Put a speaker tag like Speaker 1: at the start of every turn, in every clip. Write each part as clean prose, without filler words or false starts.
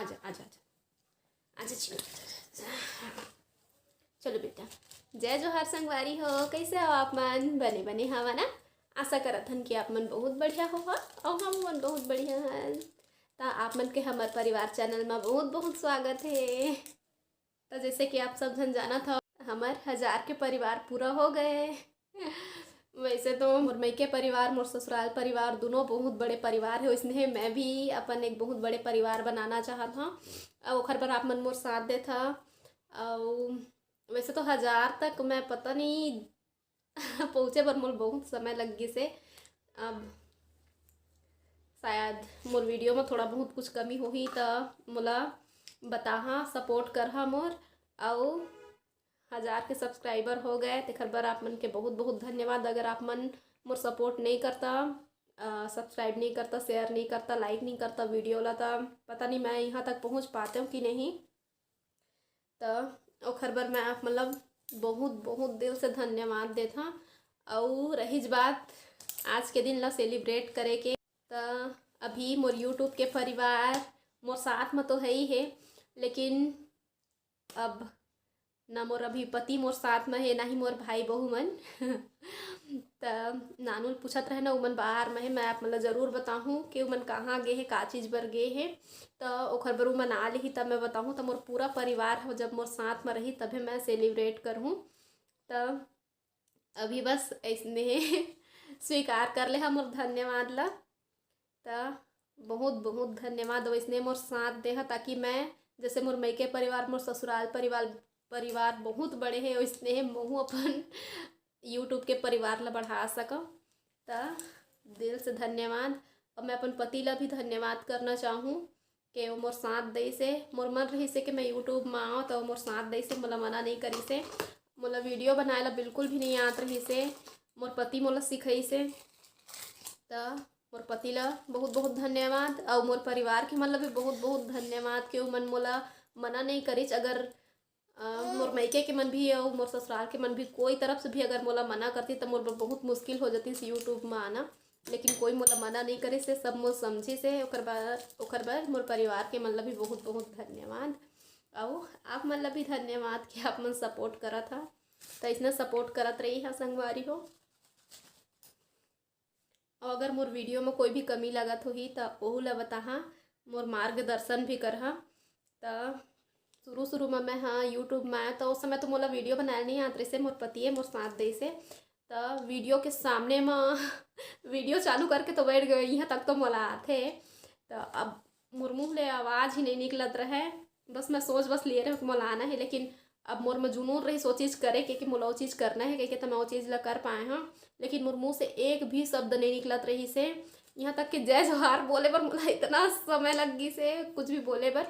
Speaker 1: आजा आजा आजा आजा चिन्नू। चलो बेटा, जय जोहार संगवारी हो। कैसे हो आप मन? बने बने हवा ना। आशा करत हन कि आप मन बहुत बढ़िया हो और हम मन बहुत बढ़िया हन। तो आप मन के हमार परिवार चैनल में बहुत बहुत स्वागत है। तो जैसे कि आप सब जन जाना था, हमार 1000 के परिवार पूरा हो गए। वैसे तो मोर मायके परिवार, मोर ससुराल परिवार दोनों बहुत बड़े परिवार है। इसलिए मैं भी अपन एक बहुत बड़े परिवार बनाना चाहत हूँ और ओखर पर आप मन मोर साथ देता। और वैसे तो 1000 तक मैं पता नहीं पहुँचे पर मोर बहुत समय लग गई से। अब शायद मोर वीडियो में थोड़ा बहुत कुछ कमी होही तो मोला बताहा, सपोर्ट करहा मोर। और 1000 के सब्सक्राइबर हो गए तेखर बर आप मन के बहुत बहुत धन्यवाद। अगर आप मन मोर सपोर्ट नहीं करता, सब्सक्राइब नहीं करता, शेयर नहीं करता, लाइक नहीं करता वीडियो ला, तो पता नहीं मैं यहाँ तक पहुँच पाते हूँ कि नहीं। तो ओखर बर मैं आप मतलब बहुत बहुत दिल से धन्यवाद देता। और रही बात आज के दिन ला सेलिब्रेट करे के, तो अभी मोर यूट्यूब के परिवार मोर साथ में तो है ही है, लेकिन अब ना मोर अभी पति मोर साथ में है, ना ही मोर भाई बहू मन। तो नानुल पूछत रहे ना, उमन बाहर में है। मैं आप मतलब ज़रूर बताऊँ कि उमन कहाँ गए हैं, का चीज़ बर गए हैं। तो ओखर बर उमन आ ली तब मैं बताऊँ। तो मोर पूरा परिवार हो जब मोर साथ में रही तभी मैं सेलिब्रेट करूँ। तो अभी बस ऐसने स्वीकार कर ले हम मोर धन्यवाद ला। तो बहुत बहुत धन्यवाद वैसने मोर साथ दे, ताकि मैं जैसे मोर मायके परिवार, मोर ससुराल परिवार बहुत बड़े हैं, वैसने महू अपन यूट्यूब के परिवार ला बढ़ा सकूँ। तो दिल से धन्यवाद। और मैं अपन पति ला भी धन्यवाद करना चाहूँ कि वो मोर साथ दे से। मोर मन रही से कि मैं यूट्यूब में आऊँ तो मोर साथ दे से, मोला मना नहीं करी से। मोला वीडियो बनाए ला बिल्कुल भी नहीं आत रही से, मोर पति मोला सिखाई से। तो मोर पति ला बहुत बहुत धन्यवाद और मोर परिवार के मन ला भी बहुत बहुत धन्यवाद कि मन मोला मना नहीं करिच। अगर मोर मायके के मन भी और मोर ससुराल के मन भी कोई तरफ से भी अगर मोला मना करती तो मोर बहुत मुश्किल हो जाती इस यूट्यूब में आना। लेकिन कोई मोला मना नहीं करे से, सब मोर समझी से। ओकर बाद मोर परिवार के मन ला भी बहुत बहुत धन्यवाद। और आप मन ला भी धन्यवाद कि आप मन सपोर्ट करत हा। तो इसने सपोर्ट करत रही है संगवारी हो। और अगर मोर वीडियो में कोई भी कमी लगत होही तो ओहू ला बताहा, मोर मार्गदर्शन भी करहा। तो शुरू में मैं हाँ यूट्यूब में आया तो उस समय तो मोला वीडियो बनाए नहीं आत रही से, मोर पति मोर साथ दे से। तो वीडियो के सामने में वीडियो चालू करके तो बैठ गए, यहाँ तक तो मोला आते। तो अब मोर मुँह ले आवाज़ ही नहीं निकलत रहे। बस मैं सोच बस लिए रहे मोला आना है, लेकिन अब मोर में जुनून रही सो चीज़ करे कि मोला वो चीज़ करना है कि तो मैं वो चीज़ ला कर पाए हाँ। लेकिन मोर मुँह से एक भी शब्द नहीं निकलत रही से। यहाँ तक कि जय जोहार बोले बर मोला इतना समय लग गई से, कुछ भी बोले बर।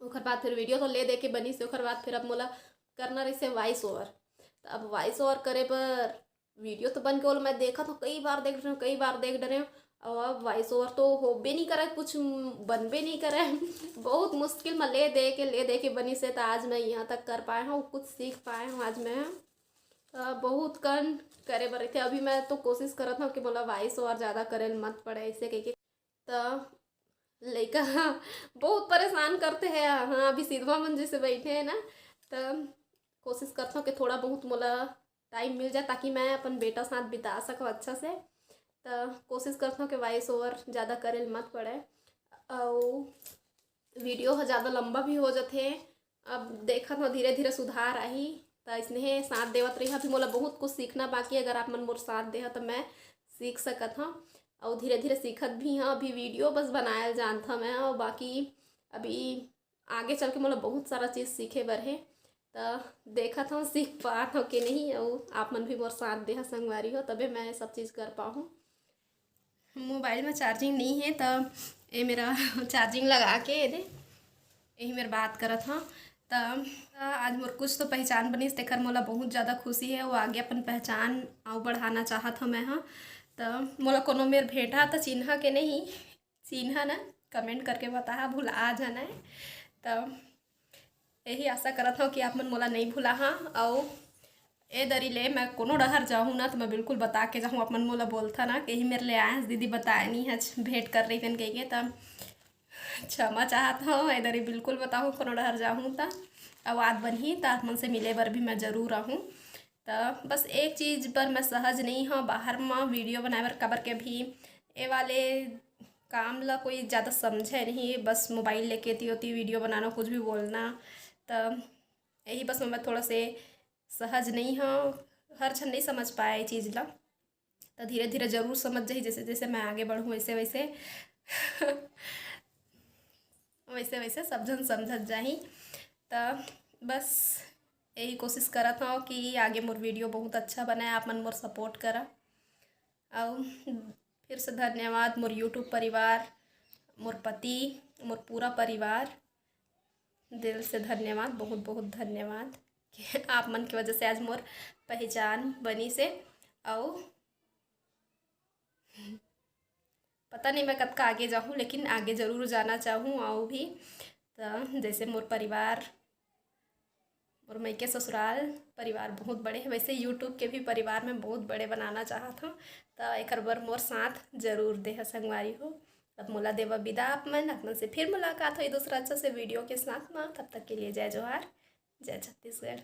Speaker 1: ओखर बाद फिर वीडियो तो ले दे के बनी से। ओखर बाद फिर अब मोला करना रही से वॉइस ओवर। तो अब वॉइस ओवर करे पर वीडियो तो बन के मैं देखा तो कई बार देख रहे हूँ। और अब वॉइस ओवर तो होबे नहीं करे, कुछ बनबे नहीं करे। बहुत मुश्किल में ले दे के बनी से। तो आज मैं यहाँ तक कर पाए हूँ, कुछ सीख पाए हूँ आज मैं। बहुत कन करे बर थे। अभी मैं तो कोशिश करत हूँ कि बोला वॉइस ओवर ज़्यादा करे मत पड़े ऐसे कह के। तो लड़का बहुत परेशान करते हैं। हाँ अभी सीधवा मंजी से बैठे हैं ना, तो कोशिश करता हूँ कि थोड़ा बहुत मोला टाइम मिल जाए ताकि मैं अपन बेटा साथ बिता सकूँ अच्छा से। तो कोशिश करता हूँ कि वॉइस ओवर ज़्यादा करे मत पड़े। और वीडियो ज़्यादा लंबा भी हो जाते। अब देखा तो धीरे धीरे सुधार आई। तो इसने साथ देवत रही। अभी मोला बहुत कुछ सीखना बाकी। अगर आप मन मोर साथ दे तो मैं सीख सकत हाँ और धीरे धीरे सीखत भी हाँ। अभी वीडियो बस बनाया जानता मैं, और बाकी अभी आगे चल के मोला बहुत सारा चीज़ सीखे बर है। तो देखा था सीख पात हो कि नहीं। और आप मन भी मोर साथ दे संगवारी हो तबे मैं सब चीज़ कर पाऊँ। मोबाइल में चार्जिंग नहीं है तो ये मेरा चार्जिंग लगा के दे यही मेरी बात करत हाँ। तो आज मोर कुछ तो पहचान बनी तेखर मोला बहुत ज़्यादा खुशी है। वो आगे अपन पहचान और बढ़ाना चाहत हूँ मैं हाँ। तो मोला कोनो मेर भेंटा तो चिन्ह के नहीं, चिन्ह ना कमेंट करके बता भुला जाना है। तो यही आशा करत हूँ कि आप मन मोला नहीं भुला हाँ। और ए दरी ले मैं कोनो डहर जाऊँ ना तो मैं बिल्कुल बता के जाऊँ। अपन मोला बोलता ना कि यही मेरे ले आए दीदी बताए नहीं आज भेंट कर रही कन कह के। तब क्षमा चाहत हूँ इधर ही बिल्कुल बताहूँ कोनो डहर जाहूँ त अवाद बनही त आप मन से मिले बर भी मैं ज़रूर आहूँ। त बस एक चीज़ पर मैं सहज नहीं हूँ बाहर में वीडियो बनाए बर, काबर के भी ए वाले काम ला कोई ज़्यादा समझे नहीं, बस मोबाइल लेके ती होती वीडियो बनाना कुछ भी बोलना। त यही बस मैं थोड़ा से सहज नहीं हूँ, हर क्षण नहीं समझ पाया ये चीज़ ला। तो धीरे धीरे ज़रूर समझ जाही, जैसे जैसे मैं आगे बढ़ूँ वैसे वैसे वैसे वैसे सब जन समझत जाही। तो बस यही कोशिश करत हूँ कि आगे मोर वीडियो बहुत अच्छा बनाए, आप मन मोर सपोर्ट करा। और फिर से धन्यवाद मोर यूट्यूब परिवार, मोर पति, मोर पूरा परिवार, दिल से धन्यवाद, बहुत बहुत धन्यवाद कि आप मन की वजह से आज मोर पहचान बनी से। और पता नहीं मैं कब का आगे जाऊँ, लेकिन आगे ज़रूर जाना चाहूँ। और भी तो जैसे मोर परिवार और मायके ससुराल परिवार बहुत बड़े हैं, वैसे यूट्यूब के भी परिवार में बहुत बड़े बनाना चाहत हूँ। तो एक बार मोर साथ जरूर देह संगवारी हो। अब मोला देवा विदा, आप मन से फिर मुलाकात हुई दूसरा अच्छा से वीडियो के साथ में। तब तक के लिए जय जोहार, जय छत्तीसगढ़।